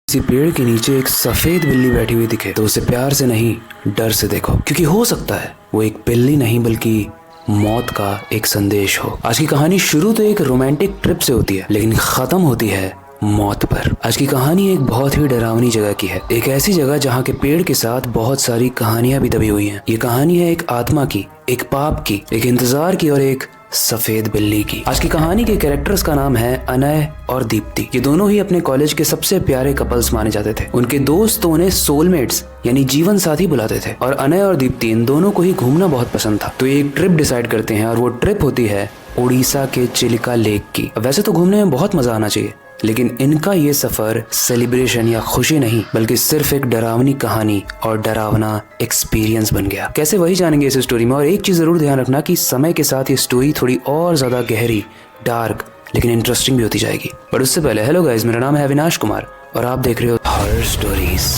किसी पेड़ के नीचे एक सफेद बिल्ली बैठी हुई दिखे तो उसे प्यार से नहीं डर से देखो, क्योंकि हो सकता है वो एक बिल्ली नहीं बल्कि मौत का एक संदेश हो। आज की कहानी शुरू तो एक रोमांटिक ट्रिप से होती है लेकिन खत्म होती है मौत पर। आज की कहानी एक बहुत ही डरावनी जगह की है, एक ऐसी जगह जहाँ के पेड़ के साथ बहुत सारी कहानियां भी दबी हुई हैं। ये कहानी है एक आत्मा की, एक पाप की, एक इंतजार की और एक सफेद बिल्ली की। आज की कहानी के कैरेक्टर्स का नाम है अनय और दीप्ति। ये दोनों ही अपने कॉलेज के सबसे प्यारे कपल्स माने जाते थे। उनके दोस्त तो उन्हें सोलमेट्स यानी जीवन साथी बुलाते थे और अनय और दीप्ति इन दोनों को ही घूमना बहुत पसंद था। तो एक ट्रिप डिसाइड करते हैं और वो ट्रिप होती है उड़ीसा के चिलिका लेक की। वैसे तो घूमने में बहुत मजा आना चाहिए, लेकिन इनका ये सफर सेलिब्रेशन या खुशी नहीं बल्कि सिर्फ एक डरावनी कहानी और डरावना एक्सपीरियंस बन गया। कैसे, वही जानेंगे इस स्टोरी में। और एक चीज जरूर ध्यान रखना कि समय के साथ ये स्टोरी थोड़ी और ज्यादा गहरी, डार्क लेकिन इंटरेस्टिंग भी होती जाएगी। पर उससे पहले हेलो गाइस, मेरा नाम है अविनाश कुमार और आप देख रहे हो हॉरर स्टोरीज।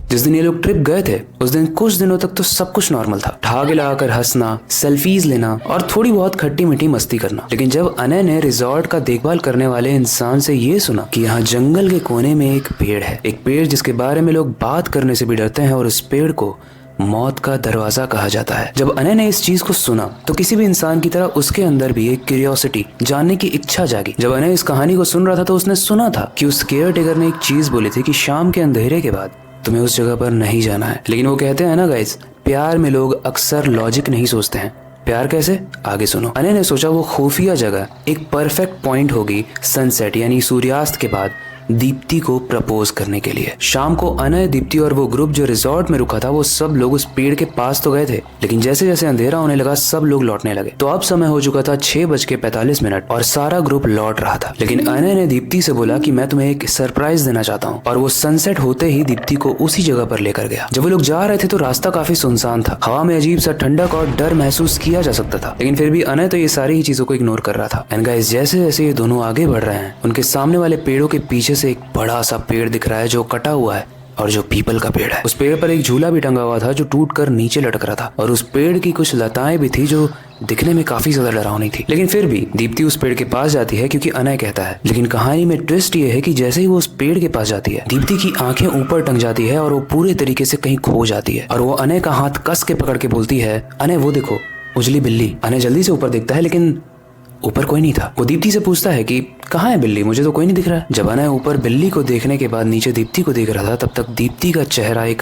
जिस दिन ये लोग ट्रिप गए थे उस दिन कुछ दिनों तक तो सब कुछ नॉर्मल था, ठहाके लगाकर हंसना, सेल्फीज लेना और थोड़ी बहुत खट्टी मीठी मस्ती करना। लेकिन जब अनय ने रिजॉर्ट का देखभाल करने वाले इंसान से ये सुना कि यहाँ जंगल के कोने में एक पेड़ है, एक पेड़ जिसके बारे में लोग बात करने से भी डरते हैं और उस पेड़ को मौत का दरवाजा कहा जाता है। जब अनय ने इस चीज को सुना तो किसी भी इंसान की तरह उसके अंदर भी एक क्यूरियोसिटी, जानने की इच्छा जागी। जब अनय इस कहानी को सुन रहा था तो उसने सुना था कि उस केयर टेकर ने एक चीज बोली थी कि शाम के अंधेरे के बाद तुम्हें उस जगह पर नहीं जाना है। लेकिन वो कहते हैं ना गाइस, प्यार में लोग अक्सर लॉजिक नहीं सोचते हैं। प्यार कैसे, आगे सुनो। अनय ने सोचा वो खुफिया जगह एक परफेक्ट पॉइंट होगी सनसेट यानी सूर्यास्त के बाद दीप्ति को प्रपोज करने के लिए। शाम को अनय, दीप्ति और वो ग्रुप जो रिजॉर्ट में रुका था वो सब लोग उस पेड़ के पास तो गए थे, लेकिन जैसे जैसे अंधेरा होने लगा सब लोग लौटने लगे। तो अब समय हो चुका था 6:45 और सारा ग्रुप लौट रहा था। लेकिन अनय ने दीप्ति से बोला कि मैं तुम्हें एक सरप्राइज देना चाहता हूँ, और वो सनसेट होते ही दीप्ति को उसी जगह पर लेकर गया। जब वो लोग जा रहे थे तो रास्ता काफी सुनसान था, हवा में अजीब सा ठंडक और डर महसूस किया जा सकता था, लेकिन फिर भी अनय तो ये सारी ही चीजों को इग्नोर कर रहा था। एंड गाइस, जैसे जैसे ये दोनों आगे बढ़ रहे हैं उनके सामने वाले पेड़ों के पीछे से एक बड़ा सा पेड़ दिख रहा है जो कटा हुआ है और जो पीपल का पेड़ है। उस पेड़ पर एक झूला भी टंगा हुआ था जो टूटकर नीचे लटक रहा था, और उस पेड़ की कुछ लताएं भी थी जो दिखने में काफी ज्यादा डरावनी थी। लेकिन फिर भी दीप्ति उस पेड़ के पास जाती है क्योंकि अनय कहता है। लेकिन कहानी में ट्विस्ट ये है कि जैसे ही वो उस पेड़ के पास जाती है दीप्ति की आंखें ऊपर टंग जाती है और वो पूरे तरीके से कहीं खो जाती है, और वो अनय का हाथ कस के पकड़ के बोलती है, अनय वो देखो उजली बिल्ली। अनय जल्दी से ऊपर देखता है लेकिन ऊपर कोई नहीं था। वो दीप्ति से पूछता है कि कहाँ है बिल्ली, मुझे तो कोई नहीं दिख रहा है। जब अनय ऊपर बिल्ली को देखने के बाद नीचे दीप्ति को देख रहा था तब तक दीप्ति का चेहरा एक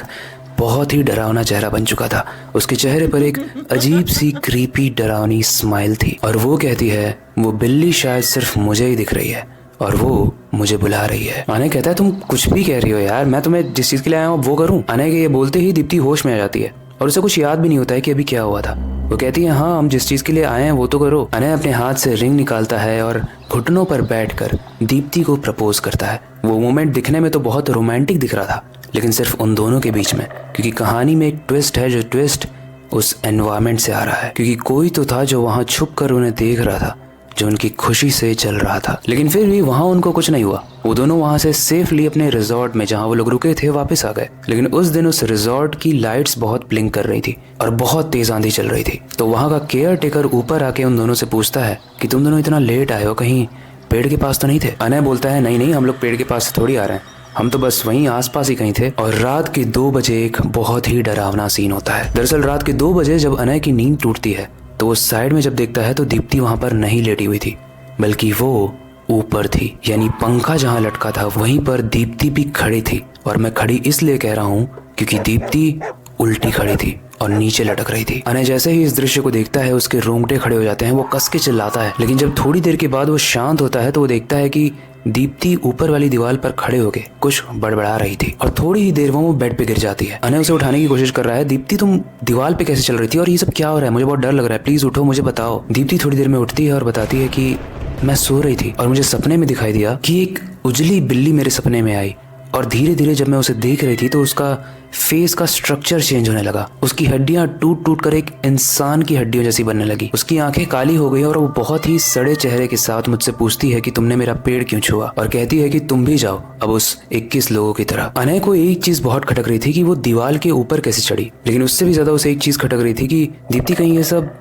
बहुत ही डरावना चेहरा बन चुका था। उसके चेहरे पर एक अजीब सी क्रीपी डरावनी स्माइल थी, और वो कहती है वो बिल्ली शायद सिर्फ मुझे ही दिख रही है और वो मुझे बुला रही है। अनय कहता है तुम कुछ भी कह रही हो यार, मैं तुम्हें जिस चीज के लिए आया हूँ वो करूँ। अनय के ये बोलते ही दीप्ति होश में आ जाती है और उसे कुछ याद भी नहीं होता है कि अभी क्या हुआ था। वो कहती है हाँ, हम जिस चीज के लिए आए हैं वो तो करो। अनय अपने हाथ से रिंग निकालता है और घुटनों पर बैठकर दीप्ति को प्रपोज करता है। वो मोमेंट दिखने में तो बहुत रोमांटिक दिख रहा था, लेकिन सिर्फ उन दोनों के बीच में, क्योंकि कहानी में एक ट्विस्ट है, जो ट्विस्ट उस एनवायरमेंट से आ रहा है। क्योंकि कोई तो था जो वहां छुप कर उन्हें देख रहा था, जो उनकी खुशी से चल रहा था। लेकिन फिर भी वहां उनको कुछ नहीं हुआ। वो दोनों वहां से सेफली अपने रिजॉर्ट में जहां वो लोग रुके थे वापस आ गए। लेकिन उस दिन उस रिजॉर्ट की लाइट्स बहुत ब्लिंक कर रही थी और बहुत तेज आंधी चल रही थी। तो वहां का केयर टेकर ऊपर आके उन दोनों से पूछता है कि तुम दोनों इतना लेट आए हो, कहीं पेड़ के पास तो नहीं थे? अनय बोलता है नहीं नहीं, हम लोग पेड़ के पास से थोड़ी आ रहे हैं, हम तो बस वहीं आसपास ही कहीं थे। और रात के 2 बजे एक बहुत ही डरावना सीन होता है। दरअसल रात के 2 बजे जब अनय की नींद टूटती है तो वो साइड में जब देखता है तो दीप्ति वहां पर नहीं लेटी हुई थी, बल्कि वो ऊपर थी। यानी पंखा जहां लटका था वहीं पर दीप्ति भी खड़ी थी। और मैं खड़ी इसलिए कह रहा हूँ क्योंकि दीप्ति उल्टी खड़ी थी और नीचे लटक रही थी। अनय जैसे ही इस दृश्य को देखता है उसके रोंगटे खड़े हो जाते हैं, वो कस के चिल्लाता है। लेकिन जब थोड़ी देर के बाद वो शांत होता है तो वो देखता है कि दीप्ति ऊपर वाली दीवार पर खड़े होके कुछ बड़बड़ा रही थी, और थोड़ी ही देर वो बेड पे गिर जाती है। अनय उसे उठाने की कोशिश कर रहा है, दीप्ति तुम दीवार पे कैसे चल रही थी और ये सब क्या हो रहा है, मुझे बहुत डर लग रहा है, प्लीज उठो, मुझे बताओ। दीप्ति थोड़ी देर में उठती है और बताती है कि मैं सो रही थी और मुझे सपने में दिखाई दिया कि एक उजली बिल्ली मेरे सपने में आई, और धीरे धीरे जब मैं उसे देख रही थी तो उसका फेस का स्ट्रक्चर चेंज होने लगा। उसकी हड्डियां टूट टूट कर एक इंसान की हड्डियों जैसी बनने लगी। उसकी आंखें काली हो गई और वो बहुत ही सड़े चेहरे के साथ मुझसे पूछती है कि तुमने मेरा पेड़ क्यों छुआ, और कहती है कि तुम भी जाओ अब उस 21 लोगों की तरह। अनय को एक चीज बहुत खटक रही थी कि वो दीवार के ऊपर कैसे चढ़ी, लेकिन उससे भी ज्यादा उसे एक चीज खटक रही थी कि दीप्ति कहीं ये सब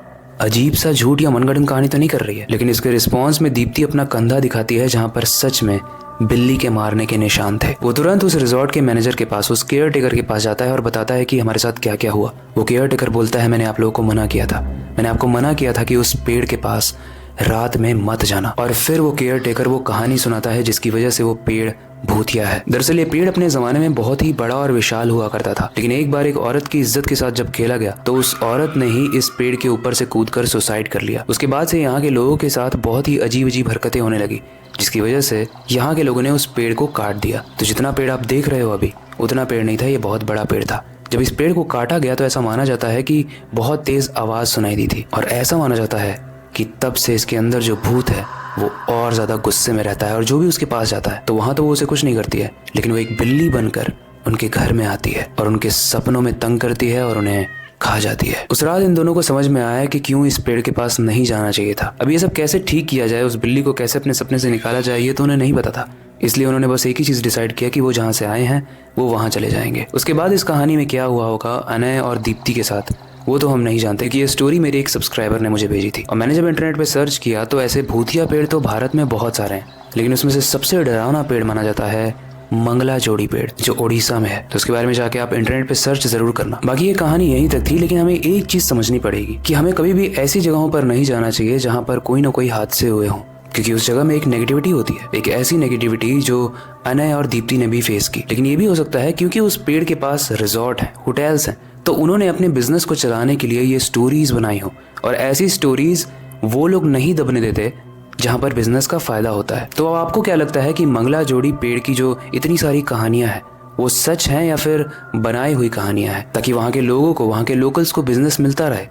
अजीब सा झूठ या मनगढ़ंत कहानी तो नहीं कर रही है। लेकिन इसके रिस्पॉन्स में दीप्ति अपना कंधा दिखाती है जहाँ पर सच में बिल्ली के मारने के निशान थे। वो तुरंत उस रिजॉर्ट के मैनेजर के पास, उस केयर टेकर के पास जाता है और बताता है कि हमारे साथ क्या क्या हुआ। वो केयर टेकर बोलता है, मैंने आप लोगों को मना किया था, मैंने आपको मना किया था कि उस पेड़ के पास रात में मत जाना। और फिर वो केयर टेकर वो कहानी सुनाता है जिसकी वजह से वो पेड़ भूतिया है। दरअसल ये पेड़ अपने जमाने में बहुत ही बड़ा और विशाल हुआ करता था, लेकिन एक बार एक औरत की इज्जत के साथ जब खेला गया तो उस औरत ने ही इस पेड़ के ऊपर से कूदकर सुसाइड कर लिया। उसके बाद से यहाँ के लोगों के साथ बहुत ही अजीब अजीब हरकतें होने लगी, जिसकी वजह से यहाँ के लोगों ने उस पेड़ को काट दिया। तो जितना पेड़ आप देख रहे हो अभी, उतना पेड़ नहीं था, ये बहुत बड़ा पेड़ था। जब इस पेड़ को काटा गया तो ऐसा माना जाता है कि बहुत तेज आवाज सुनाई दी थी, और ऐसा माना जाता है कि तब से इसके अंदर जो भूत है वो और ज्यादा गुस्से में रहता है, और जो भी उसके पास जाता है तो वहां तो वो उसे कुछ नहीं करती है, लेकिन वो एक बिल्ली बनकर उनके घर में आती है और उनके सपनों में तंग करती है और उन्हें खा जाती है। उस रात इन दोनों को समझ में आया कि क्यों इस पेड़ के पास नहीं जाना चाहिए था। अब ये सब कैसे ठीक किया जाए, उस बिल्ली को कैसे अपने सपने से निकाला जाए, ये तो उन्हें नहीं पता था। इसलिए उन्होंने बस एक ही चीज डिसाइड किया कि वो जहाँ से आए हैं वो वहां चले जाएंगे। उसके बाद इस कहानी में क्या हुआ होगा अनय और दीप्ति के साथ, वो तो हम नहीं जानते। कि ये स्टोरी मेरे एक सब्सक्राइबर ने मुझे भेजी थी, और मैंने जब इंटरनेट पे सर्च किया तो ऐसे भूतिया पेड़ तो भारत में बहुत सारे हैं, लेकिन उसमें से सबसे डरावना पेड़ माना जाता है मंगला जोड़ी पेड़, जो ओडिशा में है। तो उसके बारे में जाके आप इंटरनेट पे सर्च जरूर करना। बाकी ये कहानी यहीं तक थी, लेकिन हमें एक चीज समझनी पड़ेगी कि हमें कभी भी ऐसी जगहों पर नहीं जाना चाहिए जहाँ पर कोई ना कोई हादसे हुए हों, क्योंकि उस जगह में एक नेगेटिविटी होती है, एक ऐसी नेगेटिविटी जो अनय और दीप्ति ने भी फेस की। लेकिन ये भी हो सकता है क्योंकि उस पेड़ के पास रिजॉर्ट है, होटल्स हैं, तो उन्होंने अपने बिजनेस को चलाने के लिए ये स्टोरीज बनाई हो, और ऐसी स्टोरीज वो लोग नहीं दबने देते जहां पर बिजनेस का फायदा होता है। तो अब आपको क्या लगता है कि मंगला जोड़ी पेड़ की जो इतनी सारी कहानियां हैं वो सच हैं या फिर बनाई हुई कहानियां हैं, ताकि वहां के लोगों को, वहां के लोकल्स को बिजनेस मिलता रहे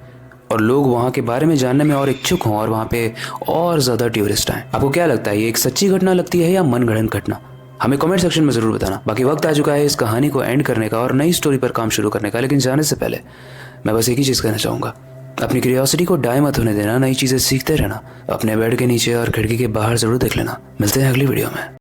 और लोग वहां के बारे में जानने में और इच्छुक हों और वहां पे और ज्यादा टूरिस्ट आए? आपको क्या लगता है, ये एक सच्ची घटना लगती है या मनगढ़ंत घटना? हमें कमेंट सेक्शन में जरूर बताना। बाकी वक्त आ चुका है इस कहानी को एंड करने का और नई स्टोरी पर काम शुरू करने का, लेकिन जाने से पहले मैं बस एक ही चीज कहना चाहूंगा, अपनी क्यूरियोसिटी को डाई मत होने देना, नई चीजें सीखते रहना, अपने बेड के नीचे और खिड़की के बाहर जरूर देख लेना। मिलते हैं अगली वीडियो में।